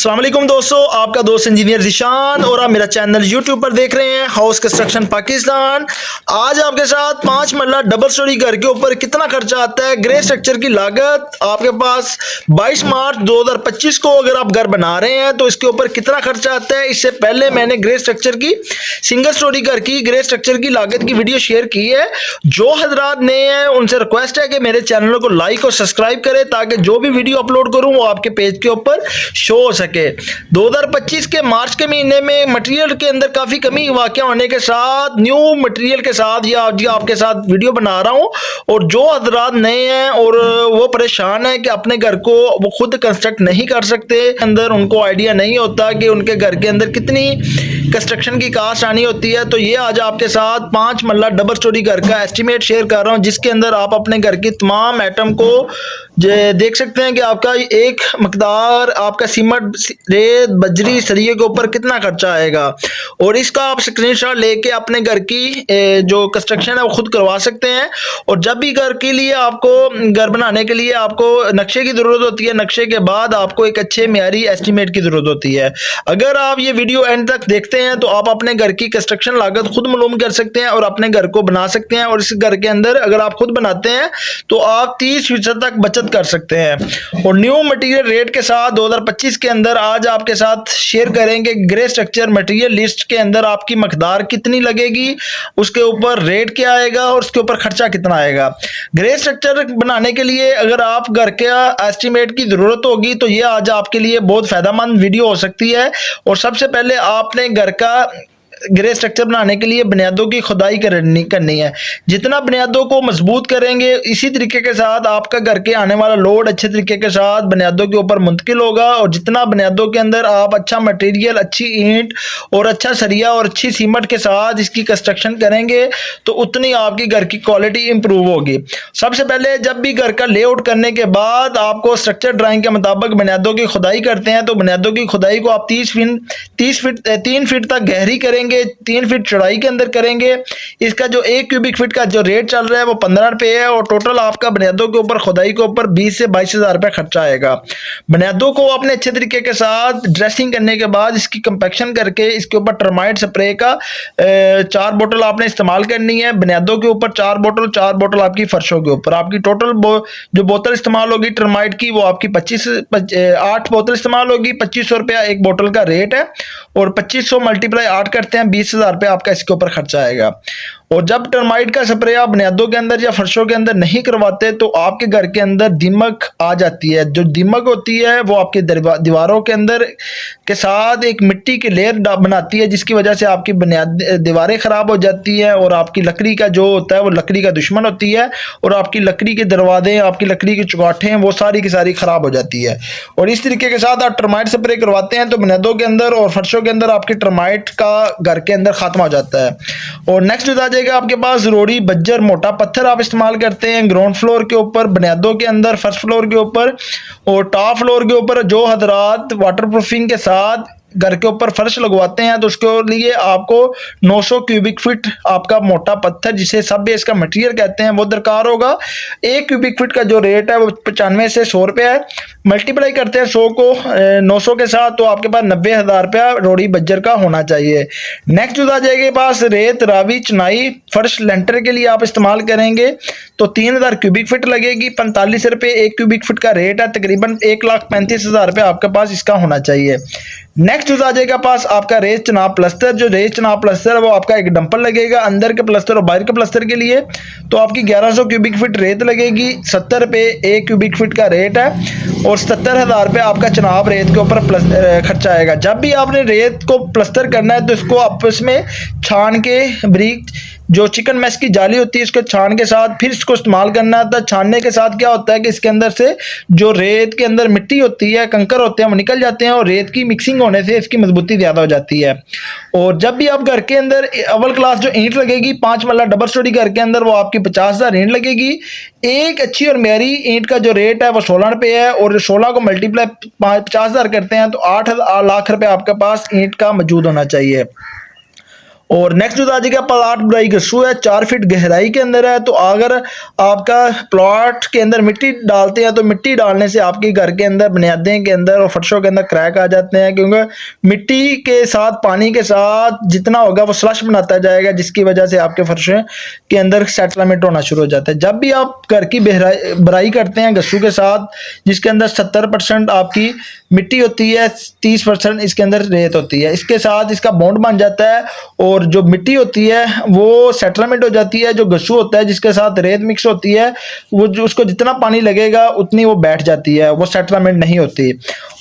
अस्सलाम वालेकुम दोस्तों, आपका दोस्त इंजीनियर ज़ीशान और आप मेरा चैनल यूट्यूब पर देख रहे हैं हाउस कंस्ट्रक्शन पाकिस्तान। आज आपके साथ 5 मरला डबल स्टोरी घर के ऊपर कितना खर्चा आता है, ग्रे स्ट्रक्चर की लागत आपके पास 22 मार्च 2025 को अगर आप घर बना रहे हैं तो इसके ऊपर कितना खर्चा आता है। इससे पहले मैंने ग्रे स्ट्रक्चर की सिंगल स्टोरी घर की ग्रे स्ट्रक्चर की लागत की वीडियो शेयर की है। जो हजरात नए हैं उनसे रिक्वेस्ट है कि मेरे चैनल को लाइक और सब्सक्राइब करें ताकि जो भी वीडियो अपलोड करूं वो आपके पेज के ऊपर शो हो सके। 2025 के मार्च के महीने में मटेरियल के अंदर काफ़ी कमी वाक़या होने के साथ न्यू मटेरियल के साथ या आपके साथ वीडियो बना रहा हूं। और जो हजरात नए हैं और वो परेशान है कि अपने घर को वो खुद कंस्ट्रक्ट नहीं कर सकते, अंदर उनको आइडिया नहीं होता कि उनके घर के अंदर कितनी कंस्ट्रक्शन की कास्ट आनी होती है, तो ये आज आपके साथ 5 मरला डबल स्टोरी घर का एस्टीमेट शेयर कर रहा हूं जिसके अंदर आप अपने घर की तमाम आइटम को देख सकते हैं कि आपका एक मकदार आपका सीमेंट, रेत, बजरी, सरिये के ऊपर कितना खर्चा आएगा। और इसका आप स्क्रीनशॉट लेके अपने घर की जो कंस्ट्रक्शन है वो खुद करवा सकते हैं। और जब भी घर के लिए आपको घर बनाने के लिए आपको नक्शे की ज़रूरत होती है, नक्शे के बाद आपको एक अच्छे मियारी एस्टीमेट की ज़रूरत होती है। अगर आप ये वीडियो एंड तक देखते हैं तो आप अपने घर की कंस्ट्रक्शन लागत खुद मालूम कर सकते हैं और अपने घर को बना सकते हैं। और इस घर के अंदर अगर आप खुद बनाते हैं तो आप 30% तक बचत कर सकते हैं। और न्यू मटेरियल रेट के साथ 2025 के अंदर आज आपके साथ शेयर करेंगे ग्रे स्ट्रक्चर मटेरियल लिस्ट के अंदर आपकी मकदार कितनी लगेगी, उसके ऊपर रेट क्या आएगा और उसके ऊपर खर्चा कितना आएगा। ग्रे स्ट्रक्चर बनाने के लिए अगर आप घर के एस्टीमेट की ज़रूरत होगी तो ये आज आपके लिए बहुत फ़ायदेमंद वीडियो हो सकती है। और सबसे पहले आपने घर का ग्रे स्ट्रक्चर बनाने के लिए बुनियादों की खुदाई करनी है। जितना बुनियादों को मजबूत करेंगे इसी तरीके के साथ आपका घर के आने वाला लोड अच्छे तरीके के साथ बुनियादों के ऊपर मुंतकिल होगा। और जितना बुनियादों के अंदर आप अच्छा मटेरियल, अच्छी ईंट और अच्छा सरिया और अच्छी सीमेंट के साथ इसकी कंस्ट्रक्शन करेंगे तो उतनी आपकी घर की क्वालिटी इंप्रूव होगी। सबसे पहले जब भी घर का लेआउट करने के बाद आपको स्ट्रक्चर ड्राइंग के मुताबिक बुनियादों की खुदाई करते हैं तो बुनियादों की खुदाई को आप 3 फीट तक गहरी करेंगे, 3 फीट चौड़ाई के अंदर करेंगे। इसका जो 1 क्यूबिक फीट का जो रेट चल रहा है वो 15 रुपये है। और टोटल आपका बुनियादों के ऊपर खुदाई के ऊपर 20 से 22 हज़ार रुपये खर्चा आएगा। बुनियादों को अपने अच्छे तरीके के साथ ड्रेसिंग करने के बाद इसकी कंपैक्शन करके इसके ऊपर टर्माइट स्प्रे का 4 बोतल आपने इस्तेमाल करनी है। बुनियादों के ऊपर 4 बोतल आपकी फर्शों के ऊपर आपकी टोटल जो बोतल इस्तेमाल होगी टर्माइट की वो आपकी 8 बोतल इस्तेमाल होगी। 2500 रुपया एक बोतल का रेट है और 2500 मल्टीप्लाई 8 करते हैं 20,000 रुपये आपका इसके ऊपर खर्चा आएगा। और जब टर्माइट का स्प्रे आप बुनियादों के अंदर या फर्शों के अंदर नहीं करवाते तो आपके घर के अंदर दीमक आ जाती है। जो दीमक होती है वो आपके दीवारों के अंदर के साथ एक मिट्टी की लेयर बनाती है जिसकी वजह से आपकी दीवारें ख़राब हो जाती है। और आपकी लकड़ी का जो होता है वो लकड़ी का दुश्मन होती है और आपकी लकड़ी के दरवाजे, आपकी लकड़ी की चौगाठें वो सारी की सारी ख़राब हो जाती है। और इस तरीके के साथ आप टर्माइट स्प्रे करवाते हैं तो बुनियादों के अंदर और फर्शों के अंदर आपकी टर्माइट का घर के अंदर खात्मा हो जाता है। और नेक्स्ट आ जाएगा आपके पास रोड़ी, बज्जर, मोटा पत्थर आप इस्तेमाल करते हैं ग्राउंड फ्लोर के ऊपर, बुनियादों के अंदर, फर्स्ट फ्लोर के ऊपर और टॉप फ्लोर के ऊपर। जो हजरात वाटरप्रूफिंग के साथ घर के ऊपर फर्श लगवाते हैं तो उसके लिए आपको 900 क्यूबिक फीट आपका मोटा पत्थर जिसे सब बेस का मटेरियल कहते हैं वो दरकार होगा। 1 क्यूबिक फीट का जो रेट है वो 95 से 100 रुपये है। मल्टीप्लाई करते हैं 100 को 900 के साथ तो आपके पास 90,000 रुपया रोड़ी बज्जर का होना चाहिए। नेक्स्ट आ जाएगा पास रेत, रावी, चुनाई, फर्श लेंटर के लिए आप इस्तेमाल करेंगे तो 3000 क्यूबिक फीट लगेगी। 45 रुपये 1 क्यूबिक फीट का रेट है, तकरीबन 1,35,000 रुपये आपके पास इसका होना चाहिए। नेक्स्ट आ जाएगा पास आपका रेत चनाब प्लस्तर। जो रेत चनाब प्लस्तर है वो आपका एक डंपर लगेगा अंदर के प्लस्तर और बाहर के प्लस्तर के लिए तो आपकी 1100 क्यूबिक फीट रेत लगेगी। 70 रुपये 1 क्यूबिक फीट का रेट है और 70,000 रुपये आपका चनाब रेत के ऊपर खर्चा आएगा। जब भी आपने रेत को प्लस्तर करना है तो इसको आपस में छान के ब्रिक जो चिकन मैश की जाली होती है इसको छान के साथ फिर इसको इस्तेमाल करना है। तो छानने के साथ क्या होता है कि इसके अंदर से जो रेत के अंदर मिट्टी होती है, कंकर होते हैं वो निकल जाते हैं और रेत की मिक्सिंग होने से इसकी मजबूती ज़्यादा हो जाती है। और जब भी आप घर के अंदर अव्वल क्लास जो ईंट लगेगी 5 मरला डबल स्टोरी घर के अंदर वो आपकी 50,000 ईंट लगेगी। एक अच्छी और मेरी ईंट का जो रेट है वो 16 रुपये है और 16 को मल्टीप्लाई 50,000 करते हैं तो 8 लाख रुपये आपके पास ईंट का मौजूद होना चाहिए। और नेक्स्ट जो आ जाएगा प्लाट बड़ाई गस्सू है, 4 फीट गहराई के अंदर है। तो अगर आपका प्लॉट के अंदर मिट्टी डालते हैं तो मिट्टी डालने से आपके घर के अंदर बुनियादें के अंदर और फर्शों के अंदर क्रैक आ जाते हैं, क्योंकि मिट्टी के साथ पानी के साथ जितना होगा वो स्लश बनाता जाएगा, जिसकी वजह से आपके फर्शों के अंदर सेटलमेंट होना शुरू हो जाता है। जब भी आप घर की बराई करते हैं गस्सू के साथ, जिसके अंदर 70% आपकी मिट्टी होती है, 30% इसके अंदर रेत होती है, इसके साथ इसका बॉन्ड बन जाता है और जो मिट्टी होती है वो सेटलमेंट हो जाती है। जो गस्सू होता है जिसके साथ रेत मिक्स होती है, वो जो उसको जितना पानी लगेगा उतनी वो बैठ जाती है, वो सेटलमेंट नहीं होती।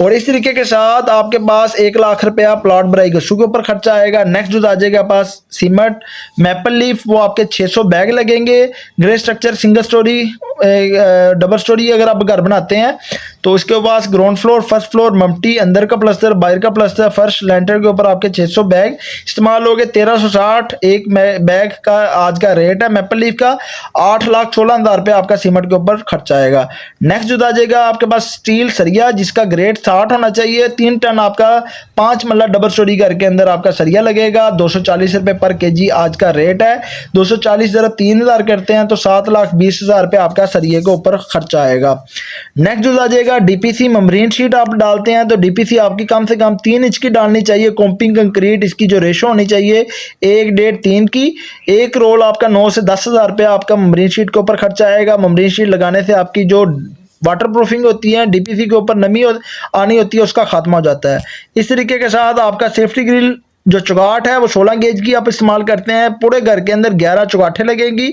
और इस तरीके के साथ आपके पास 1 लाख रुपया प्लॉट बराई गस्सू के ऊपर खर्चा आएगा। नेक्स्ट जो आ जाएगा पास सीमेंट मैपल लीफ, वो आपके 600 बैग लगेंगे। Grey structure single storey double storey अगर आप घर बनाते हैं तो उसके पास ग्राउंड फ्लोर, फर्स्ट फ्लोर, मम्टी, अंदर का प्लस्तर, बाहर का प्लस्तर, फर्श, लेंटर के ऊपर आपके 600 बैग इस्तेमाल हो गए। 1360 एक बैग का आज का रेट है मैपल लीफ का। 8,16,000 रुपये आपका सीमेंट के ऊपर खर्चा आएगा। नेक्स्ट जो आ जाएगा आपके पास स्टील सरिया, जिसका ग्रेड 60 होना चाहिए। 3 टन आपका 5 मल्ला डबल स्टोरी घर के अंदर आपका सरिया लगेगा। 240 रुपये पर केजी आज का रेट है। 240 जरा 3,000 करते हैं तो 7,20,000 रुपये आपका सरिये के ऊपर खर्चा आएगा। नेक्स्ट जो आ जाएगा डीपीसी मेम्ब्रेन शीट आप डालते हैं तो डीपीसी आपकी कम से कम 3 इंच की डालनी चाहिए। कॉम्पिंग कंक्रीट इसकी जो रेशो होनी चाहिए 1.5-3 की। एक रोल आपका 9 से 10,000 रुपये आपका मेम्ब्रेन शीट के ऊपर खर्चा आएगा। मेम्ब्रेन शीट लगाने से आपकी जो वाटर प्रूफिंग होती है, डीपीसी के ऊपर नमी आनी होती है, उसका खात्मा हो जाता है। इस तरीके के साथ आपका सेफ्टी ग्रिल जो चौगाट है वो 16 गेज की आप इस्तेमाल करते हैं। पूरे घर के अंदर 11 चौगाटें लगेंगी।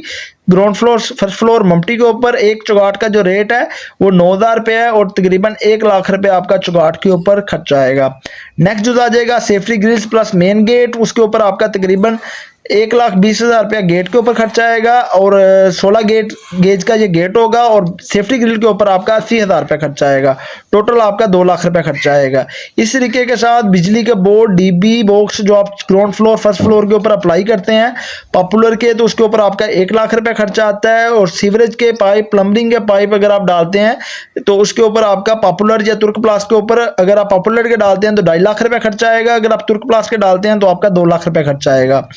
ग्राउंड फ्लोर, फर्स्ट फ्लोर, मम्टी के ऊपर एक चौगाट का जो रेट है वो 9,000 रुपये है और तकरीबन 1 लाख रुपये आपका चौगाट के ऊपर खर्चा आएगा। नेक्स्ट जो आ जाएगा safety grills plus main gate, उसके ऊपर आपका तकरीबन 1,20,000 रुपया गेट के ऊपर खर्चा आएगा और 16 गेज का ये गेट होगा और सेफ्टी ग्रिल के ऊपर आपका 80,000 रुपया खर्चा आएगा। टोटल आपका 2 लाख रुपया खर्चा आएगा। इस तरीके के साथ बिजली के बोर्ड, डीबी बॉक्स जो आप ग्राउंड फ्लोर, फर्स्ट फ्लोर के ऊपर अप्लाई करते हैं पॉपुलर के, तो उसके ऊपर आपका 1 लाख रुपया खर्चा आता है। और सीवरेज के पाइप, प्लम्बिंग के पाइप अगर आप डालते हैं तो उसके ऊपर आपका पॉपुलर या तुर्क प्लास के ऊपर अगर आप पॉपुलर के डालते हैं तो 2.5 लाख रुपया खर्चा आएगा। अगर आप तुर्क प्लास के डालते हैं तो आपका 2 लाख रुपया खर्चा आएगा।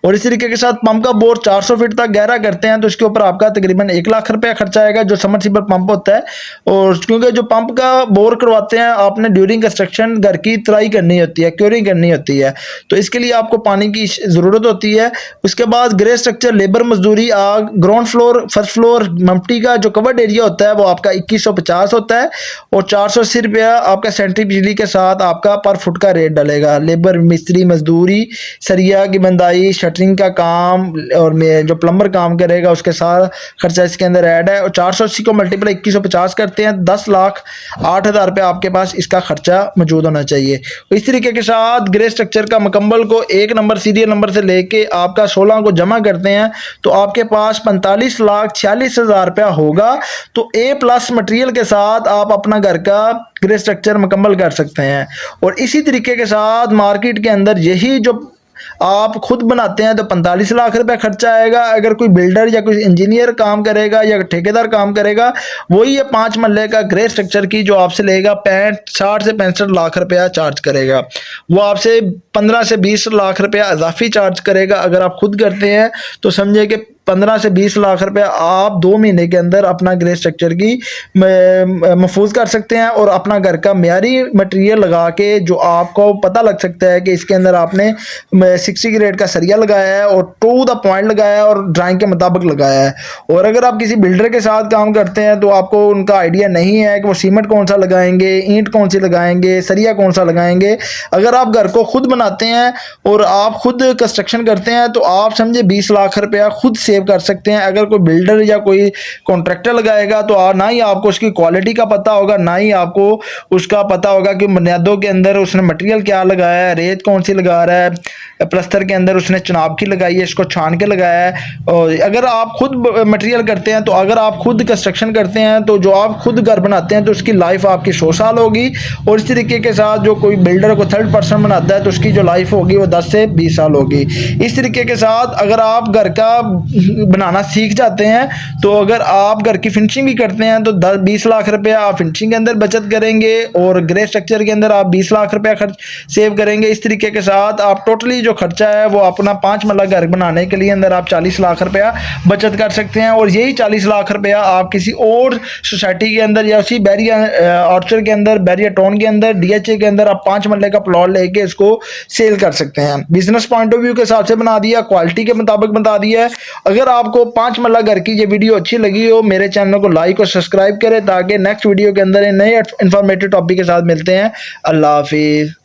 और इस तरीके के साथ पंप का बोर 400 फीट तक गहरा करते हैं तो इसके ऊपर आपका तकरीबन 1 लाख रुपया खर्चा आएगा, जो समरसीबल पंप होता है। और क्योंकि जो पंप का बोर करवाते हैं आपने ड्यूरिंग कंस्ट्रक्शन घर की तराई करनी होती है, क्योरिंग करनी होती है, तो इसके लिए आपको पानी की जरूरत होती है। उसके बाद ग्रे स्ट्रक्चर लेबर मजदूरी, ग्राउंड फ्लोर, फर्स्ट फ्लोर, मम्टी का जो कवर्ड एरिया होता है वो आपका 2150 होता है और 480 रुपया आपका सेंट्री बिजली के साथ आपका पर फुट का रेट डलेगा। लेबर, मिस्त्री मजदूरी, सरिया की बंदाई, शटरिंग का काम और जो प्लम्बर काम करेगा उसके साथ खर्चा इसके अंदर ऐड है। और 480 को मल्टीप्लाई 2150 करते हैं, 10,08,000 रुपये आपके पास इसका खर्चा मौजूद होना चाहिए। इस तरीके के साथ ग्रे स्ट्रक्चर का मुकम्मल को 1 नंबर सीरियल नंबर से लेके आपका 16 को जमा करते हैं तो आपके पास 45,46,000 रुपया होगा। तो A+ मटेरियल के साथ आप अपना घर का ग्रे स्ट्रक्चर मुकम्मल कर सकते हैं। और इसी तरीके के साथ मार्केट के अंदर यही जो आप खुद बनाते हैं तो 45 लाख रुपए खर्चा आएगा। अगर कोई बिल्डर या कोई इंजीनियर काम करेगा या ठेकेदार काम करेगा वही ये 5 मरले का ग्रे स्ट्रक्चर की जो आपसे लेगा 60 से 65 लाख रुपया चार्ज करेगा। वो आपसे 15 से 20 लाख रुपया इजाफी चार्ज करेगा। अगर आप खुद करते हैं तो समझे कि 15 से 20 लाख रुपया आप 2 महीने के अंदर अपना ग्रे स्ट्रक्चर की महफूज कर सकते हैं और अपना घर का मियारी मटेरियल लगा के जो आपको पता लग सकता है कि इसके अंदर आपने 60 ग्रेड का सरिया लगाया है और टू द पॉइंट लगाया है और ड्राइंग के मुताबिक लगाया है। और अगर आप किसी बिल्डर के साथ काम करते हैं तो आपको उनका आइडिया नहीं है कि वो सीमेंट कौन सा लगाएंगे, ईंट कौन सी लगाएंगे, सरिया कौन सा लगाएंगे। अगर आप घर को खुद बनाते हैं और आप खुद कंस्ट्रक्शन करते हैं तो आप समझे 20 लाख रुपया खुद सेव कर सकते हैं। अगर कोई बिल्डर या कोई कॉन्ट्रैक्टर लगाएगा तो ना ही आपको उसकी क्वालिटी का पता होगा, ना ही आपको उसका पता होगा कि बुनियादों के अंदर उसने मटेरियल क्या लगाया है, रेत कौन सी लगा रहा है, प्लस्तर के अंदर उसने चुनाव की लगाई है, इसको छान के लगाया है। और अगर आप खुद मटेरियल करते हैं तो अगर आप खुद कंस्ट्रक्शन करते हैं तो जो आप खुद घर बनाते हैं तो उसकी लाइफ आपकी 100 साल होगी। और इस तरीके के साथ जो कोई बिल्डर को थर्ड पर्सन बनाता है तो उसकी जो लाइफ होगी वो 10 से 20 साल होगी। इस तरीके के साथ अगर आप घर का बनाना सीख जाते हैं तो अगर आप घर की फिनिशिंग भी करते हैं तो 10-20 लाख रुपया आप फिनिशिंग के अंदर बचत करेंगे और ग्रे स्ट्रक्चर के अंदर आप 20 लाख रुपया खर्च सेव करेंगे। इस तरीके के साथ आप टोटली जो खर्चा है वो अपना 5 मरला घर बनाने के लिए अंदर आप 40 लाख रुपया बचत कर सकते हैं और यही 40 लाख रुपया आप किसी और सोसाइटी के अंदर या उसी बैरिया ऑर्चर्ड के अंदर, बैरिया टाउन के अंदर, DHA के अंदर आप 5 मरले का प्लॉट लेके इसको सेल कर सकते हैं। बिजनेस पॉइंट ऑफ व्यू के हिसाब से बना दिया, क्वालिटी के मुताबिक बता दिया है। अगर आपको 5 मरला घर की ये वीडियो अच्छी लगी हो, मेरे चैनल को लाइक और सब्सक्राइब करें ताकि नेक्स्ट वीडियो के अंदर नए इंफॉर्मेटिव टॉपिक के साथ मिलते हैं। अल्लाह हाफिज़।